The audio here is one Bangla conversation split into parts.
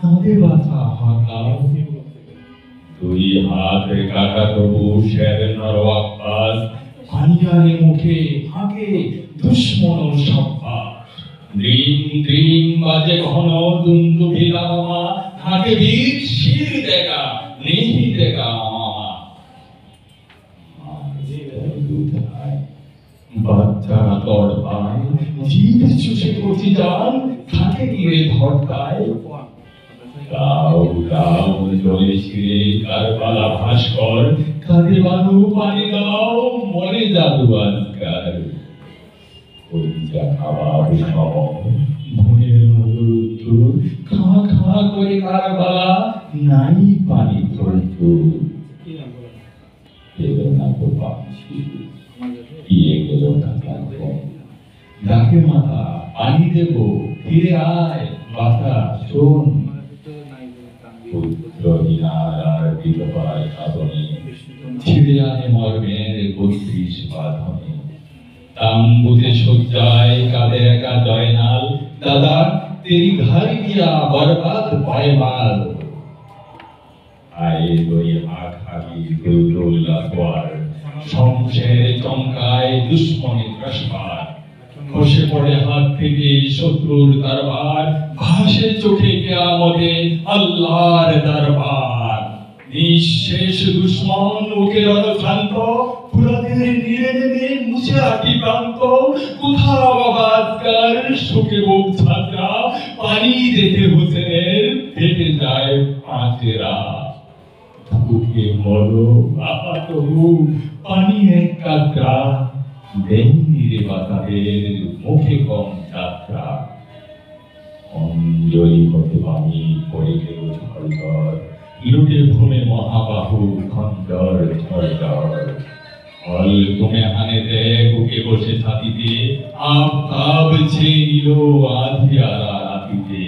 কাঁধে বাঁধা হাহাকার, দুই হাতে কাটা তবু শের নর আব্বাস, ভানিয়ারে মুখে হাঁকে দুশ্মন সাব্বাস। দ্রিম দ্রিম বাজে ঘন দুন্দুভি দামা, হাঁকে বীর শির দেখা নেহি দেখা মামা। বাচ্চারা তড় পায়, জিভ চুষে কচি যান, থাকে গিয়ে ধরকায়। গাও গাও জলে ছিঁড়ে কারবালা ভাস্কর, কাঁধে বানু পানি দাও মরে জাদু আজকার। কলিজা কাবাব সম ভুনের মধুর উত্তর, খাঁ খাঁ করে কারবালা নাই পানি প্রচুর। এলো না তো পাচ্ছি, গিয়ে গেল টাকা কম। ডাকে মাথা পানি দেব, ফিরে আয় বাতা শোন। পুত্রহীনার আর বিধবার সাধনে, ছিঁড়ে আনে মর্মের ৩২ বাঁধনে। তাম্বুতে শয্যায় কাঁধে একা জয়নাল, দাদা তেরি ঘর গিয়া বরবাদ পায়মাল। আয়ে লই আখালি দুলদুল আকবার, শমশের চমকায় দুশ্মনে ত্রাসবার। খসে পড়ে হাত থেকে শত্রুর তরবার, ভাসে চোখে কিয়ামতে আল্লাহর দরবার। নিঃশেষ দুশ্মন ওকে রণক্লান্ত, ফুরাতের নীড়ে নেমে মুছে আটি প্রান্ত। কোথাও বাবা আজকার শোকে বুক ছাত্রা, পানি দেখে হোসেনের ফেটে যায় পাঁচেরা। বুকে মরো বাবা তবু পানি এক কাতরা, দেননি রে বাতাদের মুখে কম যাত্রা। অঞ্জলি হতে পানি পড়ে গেল ঝড়ঝড়, লুটে ভূমে মহাবাহু খঞ্জর ঝড়ঝড়। ফল তুমি হানেতে বুকে বসে ছাতিতে, আফতাব ছেয়ে নিল আঁধিয়ারা রাতিতে।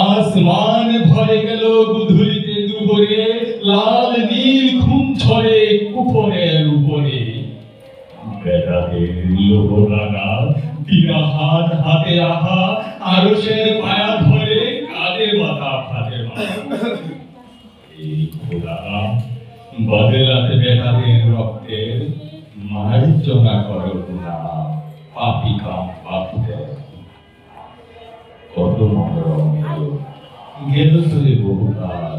আসমান ভরে গেল গুধুলিতে দুপুরে, লাল নীল ঘুম ছড়ে কুপনের উপরে। বেড়াদের লোহ লাগা বিরাহান হাতে আহা, আরশের পায়া ধরে কাঁধে বাঁধা ফাঁদে বাঁধা। এই খোদা বদলাতে বেড়াদের রক্তের মার্জনা করো না পাপি কাম পাপীদের। কত মনোরম গেল চলে বহুকাল,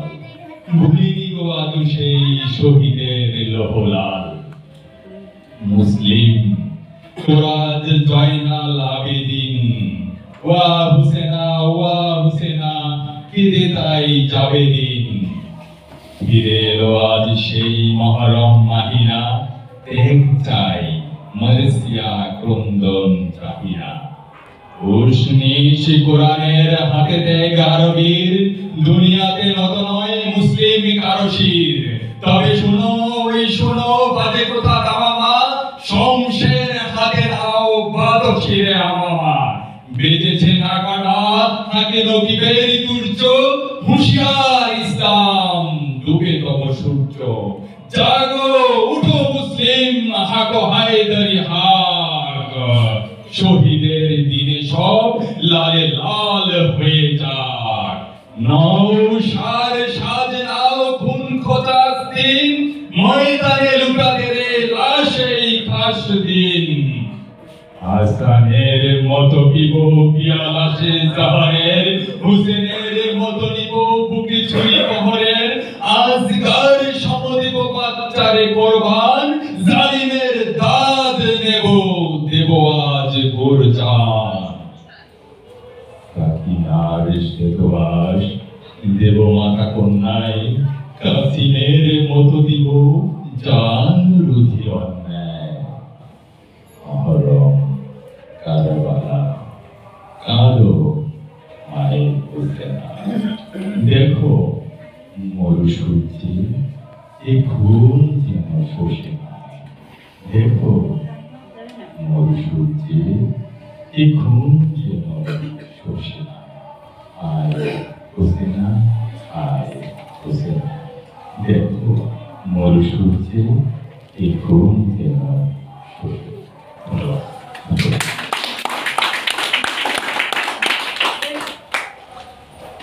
ভুলিনি গো আজও সেই শহীদের লোহলাল। মুসলিম কোরআন জয়নাল আবেদিন, ওয়া হুসেনা ওয়া হুসেনা কেঁদে তাই যাবে দিন। ফিরে এলো আজ সেই মহরম মাহিনা, ত্যাগ চাই মালয়েশিয়া ক্রন্দন চাহিনা। উর্শনিশ কোরআনের হাতে ত্যাগ আরবীর, দুনিয়াতে নত নয় মুসলিম কারো শির। তবে শুনো ওই শুনো বাজে কোথা দামামা, শমশের হাতে দাও বাদক শিরে আমামা। বেজেছে নাগাড়া থাকে নকিবের তুর্য, হুঁশিয়ার ইসলাম ডুবে তব সূর্য। জাগো উঠো মুসলিম, হাকো হায়দারি হাক। শহীদের দিনে সব লালে লাল হয়ে যাক। নৌসার সাজ নাও খুন খোঁচাস দিন, ময়দানে লুটাতে রে লাশেই খাস দিন। হাসানের মতো পিব পিয়ালাসে জাহারের, হুসেনের মতো নিব বুকে ছুরি প্রহরের। আজকার সমদিব বাচ্চারে কোরবান, জালিমের দাদ নেব দেব আজ ভোর জান। কাকিনার শ্বেতবাস দেব মাতা কন্যায়, কাসিমের মতো দিব জান রুধি অন্যায়। মহরম কারবালা কাঁদো মায়ের হোসেনা, দেখো মরুসূর্যে এ ঘুম যেন শোষে না। দেখো মরুসূর্যে এ ঘুম যেন শোষে না। আয় হোসেনা আয় হোসেনা, দেখো মরুসূর্যে এ ঘুম যেন